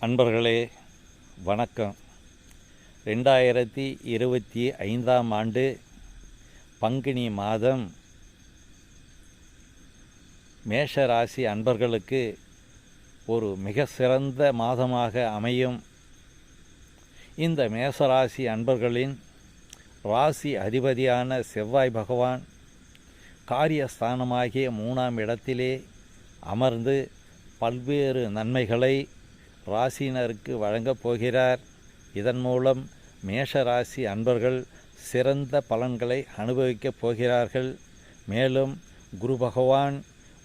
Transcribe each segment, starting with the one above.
அன்பர்களே வணக்கம். 2025ஆம் ஆண்டு பங்குனி மாதம் மேஷராசி அன்பர்களுக்கு ஒரு மிக சிறந்த மாதமாக அமையும். இந்த மேஷராசி அன்பர்களின் ராசி அதிபதியான செவ்வாய் பகவான் காரியஸ்தானமாகிய 3ஆம் இடத்திலே அமர்ந்து பல்வேறு நன்மைகளை ராசியினருக்கு வழங்கப் போகிறார். இதன் மூலம் மேஷராசி அன்பர்கள் சிறந்த பலன்களை அனுபவிக்கப் போகிறார்கள். மேலும் குரு பகவான்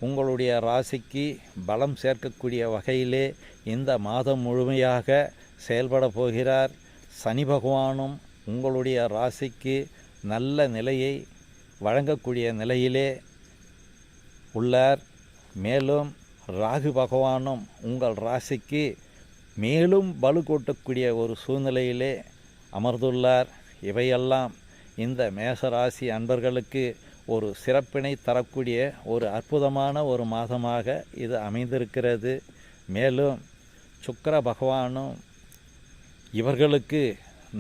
உங்களுடைய ராசிக்கு பலம் சேர்க்கக்கூடிய வகையிலே இந்த மாதம் முழுமையாக செயல்பட போகிறார். சனி பகவானும் உங்களுடைய ராசிக்கு நல்ல நிலையை வழங்கக்கூடிய நிலையிலே உள்ளார். மேலும் ராகு பகவானும் உங்கள் ராசிக்கு மேலும் பலு கூட்டக்கூடிய ஒரு சூழ்நிலையிலே அமர்ந்துள்ளார். இவையெல்லாம் இந்த மேஷராசி அன்பர்களுக்கு ஒரு சிறப்பினை தரக்கூடிய ஒரு அற்புதமான ஒரு மாதமாக இது அமைந்திருக்கிறது. மேலும் சுக்கிர பகவானும் இவர்களுக்கு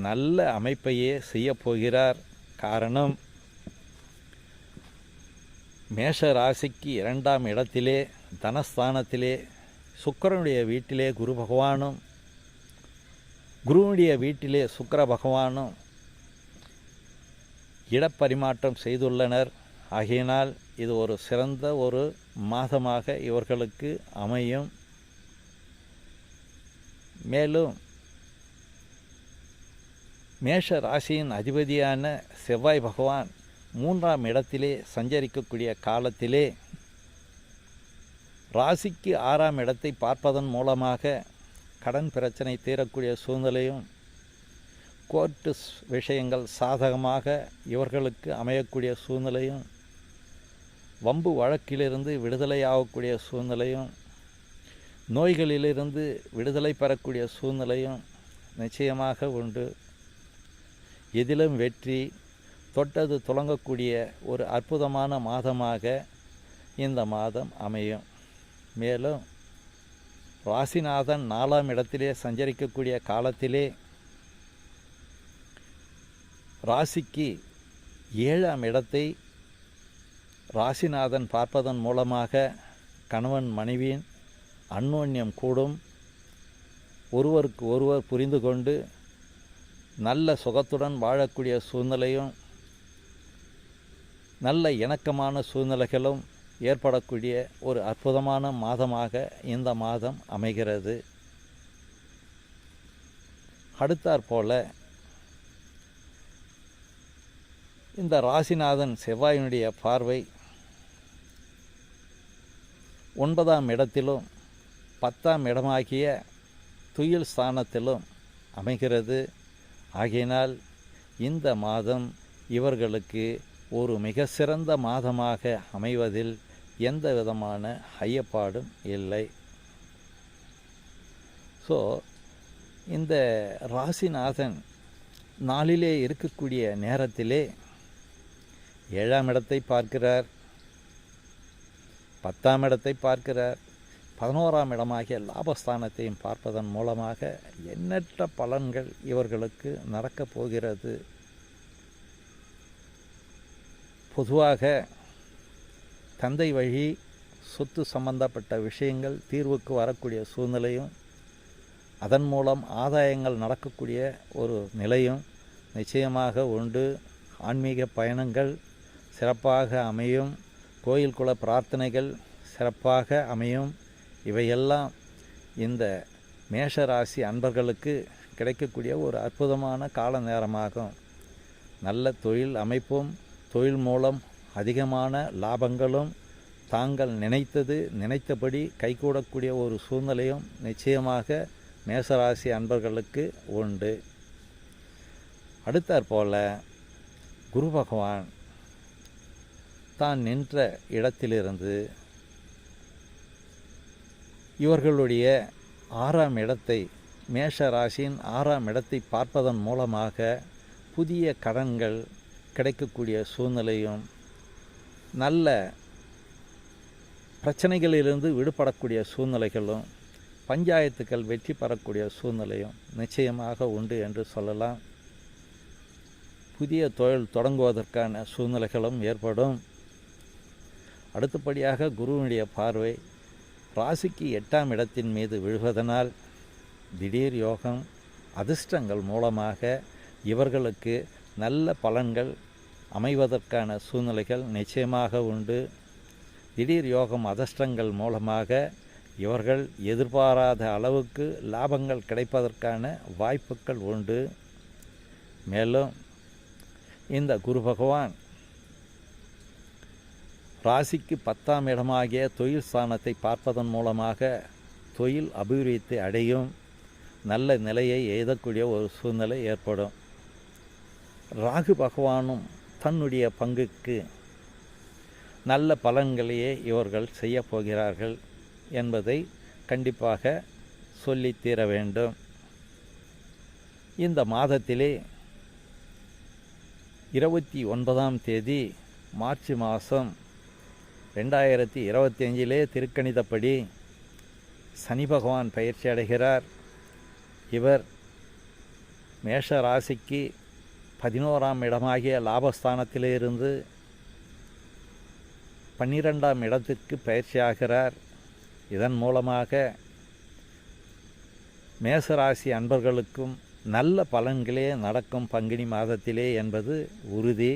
நல்ல அமைப்பையே செய்யப்போகிறார். காரணம், மேஷ ராசிக்கு 2ஆம் இடத்திலே தனஸ்தானத்திலே சுக்கிரனுடைய வீட்டிலே குரு பகவானும் குருவுடைய வீட்டிலே சுக்கிர பகவானும் இடப்பரிமாற்றம் செய்துள்ளனர். ஆகையினால் இது ஒரு சிறந்த ஒரு மாதமாக இவர்களுக்கு அமையும். மேலும் மேஷ ராசியின் அதிபதியான செவ்வாய் பகவான் 3ஆம் இடத்திலே சஞ்சரிக்கக்கூடிய காலத்திலே ராசிக்கு 6ஆம் இடத்தை பார்ப்பதன் மூலமாக கடன் பிரச்சனை தீரக்கூடிய சூழ்நிலையும், கோர்ட்டு விஷயங்கள் சாதகமாக இவர்களுக்கு அமையக்கூடிய சூழ்நிலையும், வம்பு வழக்கிலிருந்து விடுதலையாகக்கூடிய சூழ்நிலையும், நோய்களிலிருந்து விடுதலை பெறக்கூடிய சூழ்நிலையும் நிச்சயமாக உண்டு. எதிலும் வெற்றி, தொட்டது துலங்கக்கூடிய ஒரு அற்புதமான மாதமாக இந்த மாதம் அமையும். மேலும் ராசிநாதன் 4ஆம் இடத்திலே சஞ்சரிக்கக்கூடிய காலத்திலே ராசிக்கு 7ஆம் இடத்தை ராசிநாதன் பார்ப்பதன் மூலமாக கணவன் மனைவியின் அந்யோன்யம் கூடும். ஒருவருக்கு ஒருவர் புரிந்து கொண்டு நல்ல சுகத்துடன் வாழக்கூடிய சூழ்நிலையும், நல்ல இணக்கமான சூழ்நிலைகளும் ஏற்படக்கூடிய ஒரு அற்புதமான மாதமாக இந்த மாதம் அமைகிறது. அடுத்தாற்போல இந்த ராசிநாதன் செவ்வாயினுடைய பார்வை 9ஆம் இடத்திலும் 10ஆம் இடமாகிய துயில் ஸ்தானத்திலும் அமைகிறது. ஆகையினால் இந்த மாதம் இவர்களுக்கு ஒரு மிக சிறந்த மாதமாக அமைவதில் எந்த விதமான ஐயப்பாடும் இல்லை. ஸோ இந்த ராசிநாதன் நாளிலே இருக்கக்கூடிய நேரத்திலே 7ஆம் இடத்தை பார்க்கிறார், 10ஆம் இடத்தை பார்க்கிறார், 11ஆம் இடமாகிய லாபஸ்தானத்தையும் பார்ப்பதன் மூலமாக எண்ணற்ற பலன்கள் இவர்களுக்கு நடக்கப் போகிறது. பொதுவாக தந்தை வழி சொத்து சம்பந்தப்பட்ட விஷயங்கள் தீர்வுக்கு வரக்கூடிய சூழ்நிலையும், அதன் மூலம் ஆதாயங்கள் நடக்கக்கூடிய ஒரு நிலையும் நிச்சயமாக உண்டு. ஆன்மீக பயணங்கள் சிறப்பாக அமையும். கோயில் குல பிரார்த்தனைகள் சிறப்பாக அமையும். இவையெல்லாம் இந்த மேஷராசி அன்பர்களுக்கு கிடைக்கக்கூடிய ஒரு அற்புதமான கால நேரமாகும். நல்ல தொழில் அமைப்பும், தொழில் மூலம் அதிகமான லாபங்களும், தாங்கள் நினைத்தபடி கைகூடக்கூடிய ஒரு சூழ்நிலையும் நிச்சயமாக மேஷராசி அன்பர்களுக்கு உண்டு. அடுத்தாற்போல குரு பகவான் தான் நின்ற இடத்திலிருந்து இவர்களுடைய 6ஆம் இடத்தை, மேஷ ராசியின் 6ஆம் இடத்தை பார்ப்பதன் மூலமாக புதிய கடன்கள் கிடைக்கக்கூடிய சூழ்நிலையும், நல்ல பிரச்சனைகளிலிருந்து விடுபடக்கூடிய சூழ்நிலைகளும், பஞ்சாயத்துக்கள் வெற்றி பெறக்கூடிய சூழ்நிலையும் நிச்சயமாக உண்டு என்று சொல்லலாம். புதிய தொழில் தொடங்குவதற்கான சூழ்நிலைகளும் ஏற்படும். அடுத்தபடியாக குருவினுடைய பார்வை ராசிக்கு 8ஆம் இடத்தின் மீது விழுவதனால் திடீர் யோகம் அதிர்ஷ்டங்கள் மூலமாக இவர்களுக்கு நல்ல பலன்கள் அமைவதற்கான சூழ்நிலைகள் நிச்சயமாக உண்டு. திடீர் யோகம் அதிர்ஷ்டங்கள் மூலமாக இவர்கள் எதிர்பாராத அளவுக்கு லாபங்கள் கிடைப்பதற்கான வாய்ப்புகள் உண்டு. மேலும் இந்த குரு பகவான் ராசிக்கு 10ஆம் இடமாகிய தொழில் ஸ்தானத்தை பார்ப்பதன் மூலமாக தொழில் அபிவிருத்தி அடையும், நல்ல நிலையை எய்தக்கூடிய ஒரு சூழ்நிலை ஏற்படும். ராகு பகவானும் தன்னுடைய பங்குக்கு நல்ல பலன்களையே இவர்கள் செய்ய போகிறார்கள் என்பதை கண்டிப்பாக சொல்லித்தீர வேண்டும். இந்த மாதத்திலே 29ஆம் தேதி மார்ச் மாதம் 2025 திருக்கணிதப்படி சனி பகவான் பயிற்சி அடைகிறார். இவர் மேஷ ராசிக்கு 11ஆம் இடமாகிய லாபஸ்தானத்திலிருந்து 12ஆம் இடத்திற்கு பயிற்சியாகிறார். இதன் மூலமாக மேசராசி அன்பர்களுக்கும் நல்ல பலன்களே நடக்கும் பங்குனி மாதத்திலே என்பது உறுதி.